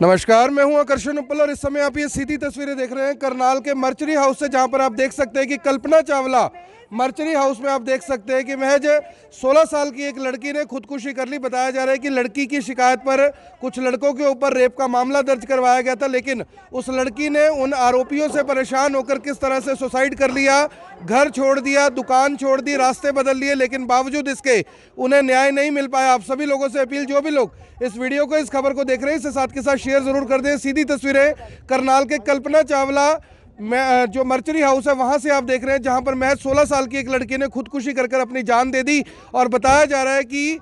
नमस्कार, मैं हूं आकर्षण उपल और इस समय आप ये सीधी तस्वीरें देख रहे हैं करनाल के मर्चरी हाउस से, जहां पर आप देख सकते हैं कि कल्पना चावला मर्चरी हाउस में आप देख सकते हैं कि महज 16 साल की एक लड़की ने खुदकुशी कर ली। बताया जा रहा है कि लड़की की शिकायत पर कुछ लड़कों के ऊपर रेप का मामला दर्ज करवाया गया था, लेकिन उस लड़की ने उन आरोपियों से परेशान होकर किस तरह से सुसाइड कर लिया, घर छोड़ दिया, दुकान छोड़ दी, रास्ते बदल लिए, लेकिन बावजूद इसके उन्हें न्याय नहीं मिल पाया। आप सभी लोगों से अपील, जो भी लोग इस वीडियो को, इस खबर को देख रहे हैं, इसे साथ के साथ शेयर जरूर कर दें। सीधी तस्वीरें करनाल के कल्पना चावला में जो मर्चरी हाउस है वहां से आप देख रहे हैं, जहां पर महज 16 साल की एक लड़की ने खुदकुशी कर अपनी जान दे दी। और बताया जा रहा है कि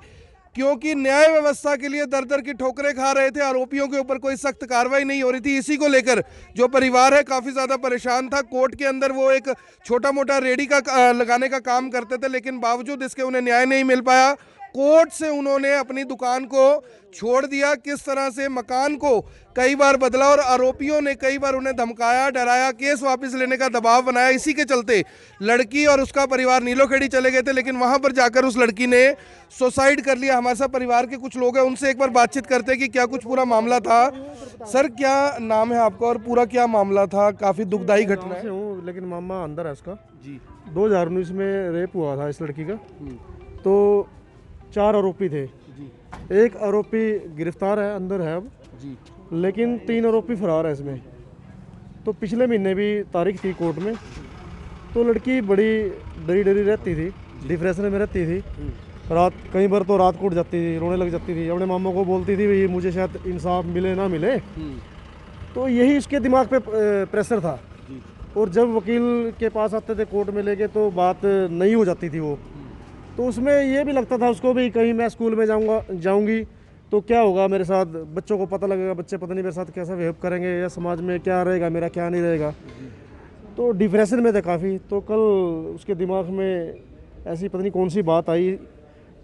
क्योंकि न्याय व्यवस्था के लिए दर दर की ठोकरें खा रहे थे, आरोपियों के ऊपर कोई सख्त कार्रवाई नहीं हो रही थी। इसी को लेकर जो परिवार है काफ़ी ज़्यादा परेशान था। कोर्ट के अंदर वो एक छोटा मोटा रेडी का लगाने का काम करते थे, लेकिन बावजूद इसके उन्हें न्याय नहीं मिल पाया। कोर्ट से उन्होंने अपनी दुकान को छोड़ दिया, किस तरह से मकान को कई बार बदला और आरोपियों ने कई बार उन्हें धमकाया, डराया, केस वापस लेने का दबाव बनाया। इसी के चलते लड़की और उसका परिवार नीलोखेड़ी चले गए थे, लेकिन वहां पर जाकर उस लड़की ने सुसाइड कर लिया। हमारे साथ परिवार के कुछ लोग हैं, उनसे एक बार बातचीत करते हैं कि क्या कुछ पूरा मामला था। सर, क्या नाम है आपका और पूरा क्या मामला था? काफ़ी दुखदायी घटना है। लेकिन मामा अंदर है उसका जी। 2019 में रेप हुआ था इस लड़की का। तो 4 आरोपी थे जी। एक आरोपी गिरफ्तार है, अंदर है अब जी, लेकिन 3 आरोपी फरार है इसमें। तो पिछले महीने भी तारीख थी कोर्ट में, तो लड़की बड़ी डरी डरी रहती थी, डिप्रेशन में रहती थी। रात कई बार तो रात को उठ जाती थी, रोने लग जाती थी, अपने मामा को बोलती थी भाई मुझे शायद इंसाफ मिले ना मिले। तो यही उसके दिमाग पे प्रेशर था। और जब वकील के पास आते थे कोर्ट में लेके, तो बात नहीं हो जाती थी वो। तो उसमें ये भी लगता था उसको भी कहीं मैं स्कूल में जाऊंगी तो क्या होगा मेरे साथ, बच्चों को पता लगेगा, बच्चे पता नहीं मेरे साथ कैसा बिहेव करेंगे, या समाज में क्या रहेगा मेरा, क्या नहीं रहेगा। तो डिप्रेशन में थे काफ़ी। तो कल उसके दिमाग में ऐसी पता नहीं कौन सी बात आई,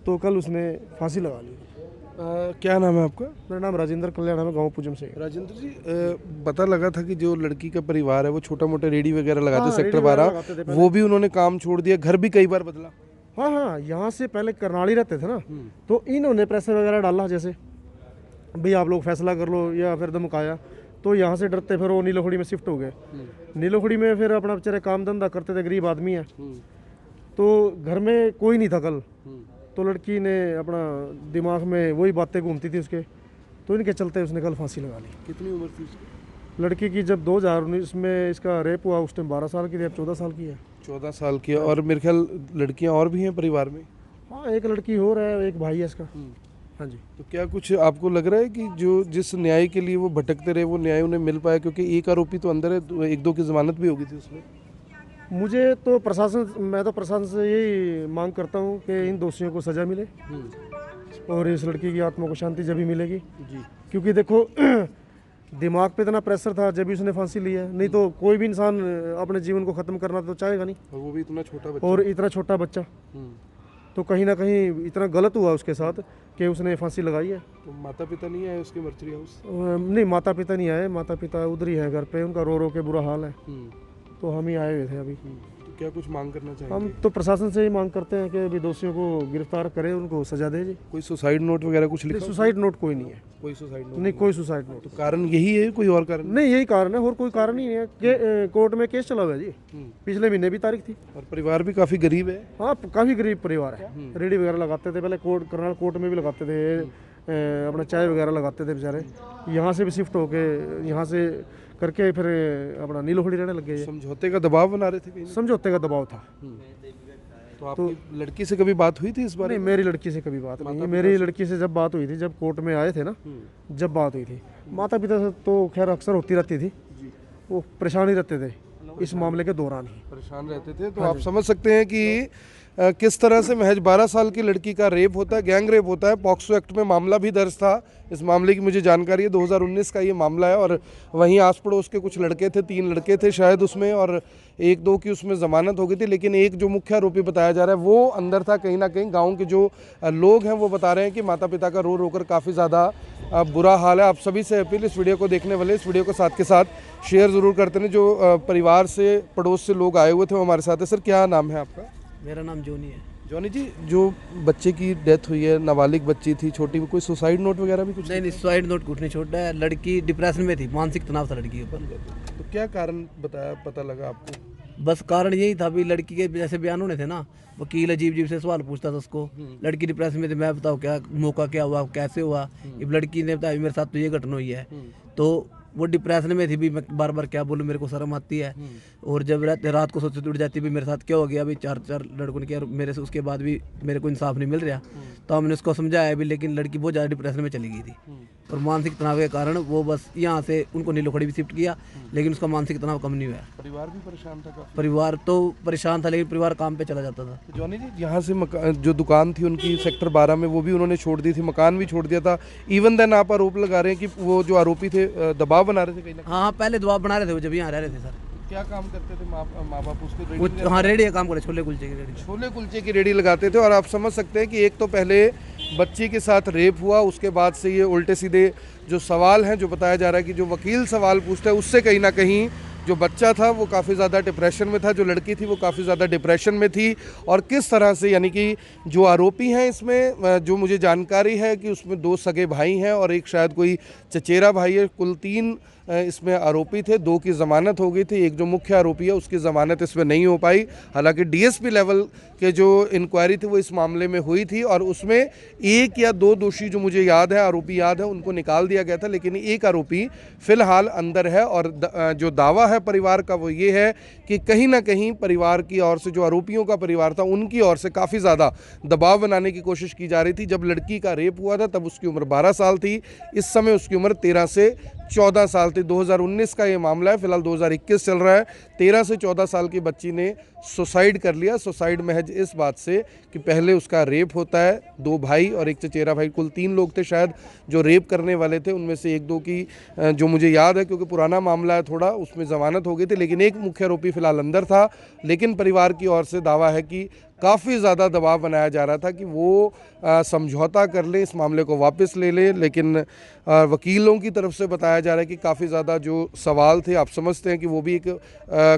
तो कल उसने फांसी लगा ली। क्या नाम है आपका? मेरा नाम राजेंद्र कल्याण है, गाँव पूजम से। राजेंद्र जी, पता लगा था कि जो लड़की का परिवार है वो छोटा मोटा रेडी वगैरह लगाते सेक्टर 12, वो भी उन्होंने काम छोड़ दिया, घर भी कई बार बदला। हाँ, यहाँ से पहले करनाली रहते थे ना, तो इन्होंने प्रेशर वगैरह डाला, जैसे भाई आप लोग फैसला कर लो, या फिर धमकाया। तो यहाँ से डरते फिर वो नीलोखड़ी में शिफ्ट हो गए। नीलोखड़ी में फिर अपना बेचारे काम धंधा करते थे, गरीब आदमी है। तो घर में कोई नहीं था कल। तो लड़की ने अपना दिमाग में वही बातें घूमती थी उसके, तो इनके चलते उसने कल फांसी लगा ली। कितनी उम्र थी उसकी? लड़की की जब 2019 में इसका रेप हुआ उस टाइम 12 साल की थी, अब 14 साल की है। 14 साल की है। और मेरे ख्याल लड़कियां और भी हैं परिवार में? हाँ, एक लड़की हो रहा है, एक भाई है इसका। हाँ जी। तो क्या कुछ आपको लग रहा है कि जो जिस न्याय के लिए वो भटकते रहे, वो न्याय उन्हें मिल पाया? क्योंकि एक आरोपी तो अंदर है, 1-2 की जमानत भी होगी थी उसमें। मुझे तो मैं तो प्रशासन से यही मांग करता हूँ कि इन दोषियों को सज़ा मिले और इस लड़की की आत्मा को शांति जब भी मिलेगी जी। क्योंकि देखो दिमाग पे इतना प्रेशर था जब भी उसने फांसी ली है, नहीं तो कोई भी इंसान अपने जीवन को ख़त्म करना तो चाहेगा नहीं, और वो भी इतना छोटा बच्चा। और इतना छोटा बच्चा। तो कहीं ना कहीं इतना गलत हुआ उसके साथ कि उसने फांसी लगाई है। तो माता पिता नहीं आए उसके मर्चरी हाउस? नहीं, माता पिता नहीं आए, माता पिता उधर ही है घर पे, उनका रो रो के बुरा हाल है। तो हम ही आए हुए थे अभी। तो क्या कुछ मांग करना चाहेंगे? हम तो प्रशासन से ही मांग करते हैं कि अभी दोषियों को गिरफ्तार करें, उनको सजा दे जी। कोई सुसाइड नोट वगैरह कुछ लिखा? सुसाइड नोट कोई नहीं है। कोई सुसाइड नोट नहीं, कोई सुसाइड नोट। तो कारण यही है, कोई और कारण नहीं? यही कारण है, और कोई कारण ही नहीं है कि कोर्ट में केस चला हुआ है जी। पिछले महीने भी तारीख थी। और परिवार भी काफ़ी गरीब है। हाँ, काफ़ी गरीब परिवार है। रेडी वगैरह लगाते थे पहले, करनाल कोर्ट में भी लगाते थे, अपना चाय वगैरह लगाते थे बेचारे। यहाँ से भी शिफ्ट होके यहाँ से करके फिर अपना नीलोखड़ी रहने लग गए। समझौते का दबाव बना रहे थे? समझौते का दबाव था। तो आपकी लड़की से कभी बात हुई थी इस बारे में? नहीं, मेरी लड़की से कभी बात नहीं। मेरी लड़की से जब बात हुई थी, जब कोर्ट में आए थे ना, जब बात हुई थी, माता पिता से तो खैर अक्सर होती रहती थी, वो परेशान ही रहते थे इस मामले के दौरान ही परेशान रहते थे। तो आप समझ सकते हैं कि किस तरह से महज 12 साल की लड़की का रेप होता है, गैंग रेप होता है। पॉक्सो एक्ट में मामला भी दर्ज था। इस मामले की मुझे जानकारी है, 2019 का ये मामला है। और वहीं आस पड़ोस के कुछ लड़के थे, 3 लड़के थे शायद उसमें, और 1-2 की उसमें ज़मानत हो गई थी। लेकिन एक जो मुख्य आरोपी बताया जा रहा है वो अंदर था कहीं ना कहीं। गाँव के जो लोग हैं वो बता रहे हैं कि माता पिता का रो रो कर काफ़ी ज़्यादा बुरा हाल है। आप सभी से अपील, इस वीडियो को देखने वाले इस वीडियो को साथ के साथ शेयर ज़रूर करते हैं। जो परिवार से, पड़ोस से लोग आए हुए थे वो हमारे साथ है। सर, क्या नाम है आपका? मेरा नाम जोनी है। जॉनी जी, जो बच्चे की डेथ हुई है, नाबालिग बच्ची थी छोटी, कोई सुसाइड नोट वगैरह भी कुछ नहीं, सुसाइड नोट कुछ नहीं छोटा है। लड़की डिप्रेशन में थी, मानसिक तनाव था लड़की के ऊपर। तो क्या कारण बताया, पता लगा आपको? बस कारण यही था भी लड़की के जैसे बयान होने थे ना, वकील अजीब अजीब से सवाल पूछता था उसको। लड़की डिप्रेशन में थी, मैं बताओ क्या मौका, क्या हुआ, कैसे हुआ। अब लड़की ने बताया मेरे साथ तो ये घटना हुई है। तो वो डिप्रेशन में थी भी, मैं बार बार क्या बोलूँ, मेरे को शर्म आती है। और जब रात को सोचते उठ जाती भी मेरे साथ क्या हो गया, अभी चार लड़कों ने किया मेरे से, उसके बाद भी मेरे को इंसाफ नहीं मिल रहा। तो हमने उसको समझाया भी, लेकिन लड़की बहुत ज़्यादा डिप्रेशन में चली गई थी और मानसिक तनाव के कारण वो बस यहाँ से उनको नीलोखड़ी भी शिफ्ट किया, लेकिन उसका मानसिक तनाव कम नहीं हुआ। परिवार भी परेशान था काफी? परिवार तो परेशान था, लेकिन परिवार काम पे चला जाता था। तो जॉनी जी, यहाँ से जो दुकान थी उनकी सेक्टर 12 में, वो भी उन्होंने छोड़ दी थी, मकान भी छोड़ दिया था। इवन देन आप आरोप लगा रहे हैं कि वो जो आरोपी थे दबाव बना रहे थे कहीं ना कहीं। हाँ, पहले दबाव बना रहे थे वो जब यहाँ रह रहे थे सर। क्या काम करते थे माँ बाप उसके? वो हाँ, रेडी का काम करे, छोले कुलचे की रेडी। छोले कुलचे की रेडी लगाते थे। और आप समझ सकते हैं कि एक तो पहले बच्ची के साथ रेप हुआ, उसके बाद से ये उल्टे सीधे जो सवाल हैं, जो बताया जा रहा है कि जो वकील सवाल पूछता है उससे कहीं ना कहीं जो बच्चा था वो काफ़ी ज़्यादा डिप्रेशन में था, जो लड़की थी वो काफ़ी ज़्यादा डिप्रेशन में थी। और किस तरह से, यानी कि जो आरोपी हैं इसमें, जो मुझे जानकारी है कि उसमें 2 सगे भाई हैं और एक शायद कोई चचेरा भाई है। कुल 3 इसमें आरोपी थे, 2 की ज़मानत हो गई थी। एक जो मुख्य आरोपी है उसकी ज़मानत इसमें नहीं हो पाई। हालांकि डीएसपी लेवल के जो इंक्वायरी थी वो इस मामले में हुई थी और उसमें 1 या 2 दोषी जो मुझे याद है, आरोपी याद है, उनको निकाल दिया गया था। लेकिन एक आरोपी फ़िलहाल अंदर है और जो दावा है परिवार का वो ये है कि कहीं ना कहीं परिवार की ओर से, जो आरोपियों का परिवार था उनकी ओर से काफ़ी ज़्यादा दबाव बनाने की कोशिश की जा रही थी। जब लड़की का रेप हुआ था तब उसकी उम्र 12 साल थी, इस समय उसकी उम्र 13 से 14 साल थी। 2019 का ये मामला है, फिलहाल 2021 चल रहा है। 13 से 14 साल की बच्ची ने सुसाइड कर लिया। सुसाइड महज इस बात से कि पहले उसका रेप होता है, 2 भाई और एक चचेरा भाई, कुल 3 लोग थे शायद जो रेप करने वाले थे। उनमें से 1-2 की जो मुझे याद है, क्योंकि पुराना मामला है थोड़ा, उसमें ज़मानत हो गई थी, लेकिन एक मुख्य आरोपी फिलहाल अंदर था। लेकिन परिवार की ओर से दावा है कि काफ़ी ज़्यादा दबाव बनाया जा रहा था कि वो समझौता कर ले, इस मामले को वापस ले ले। लेकिन वकीलों की तरफ से बताया जा रहा है कि काफ़ी ज़्यादा जो सवाल थे, आप समझते हैं कि वो भी एक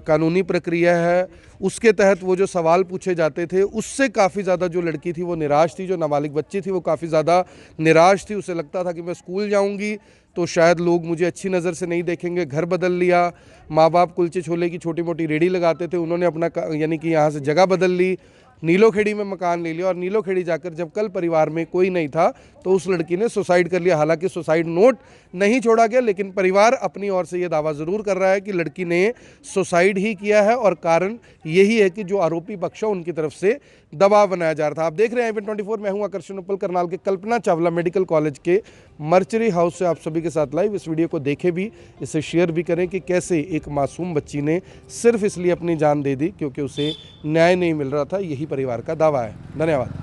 कानूनी प्रक्रिया है, उसके तहत वो जो सवाल पूछे जाते थे उससे काफ़ी ज़्यादा जो लड़की थी वो निराश थी, जो नाबालिग बच्ची थी वो काफ़ी ज़्यादा निराश थी। उसे लगता था कि मैं स्कूल जाऊँगी तो शायद लोग मुझे अच्छी नज़र से नहीं देखेंगे। घर बदल लिया, माँ बाप कुलचे छोले की छोटी मोटी रेडी लगाते थे, उन्होंने अपना यानी कि यहाँ से जगह बदल ली, नीलोखेड़ी में मकान ले लिया और नीलोखेड़ी जाकर जब कल परिवार में कोई नहीं था तो उस लड़की ने सुसाइड कर लिया। हालांकि सुसाइड नोट नहीं छोड़ा गया, लेकिन परिवार अपनी ओर से ये दावा ज़रूर कर रहा है कि लड़की ने सुसाइड ही किया है और कारण यही है कि जो आरोपी पक्ष है उनकी तरफ से दबाव बनाया जा रहा था। आप देख रहे हैं IVN 24, मैं हूं आकर्षण उपल, करनाल के कल्पना चावला मेडिकल कॉलेज के मर्चरी हाउस से आप सभी के साथ लाइव। इस वीडियो को देखें भी, इसे शेयर भी करें कि कैसे एक मासूम बच्ची ने सिर्फ इसलिए अपनी जान दे दी क्योंकि उसे न्याय नहीं मिल रहा था। यही परिवार का दावा है। धन्यवाद।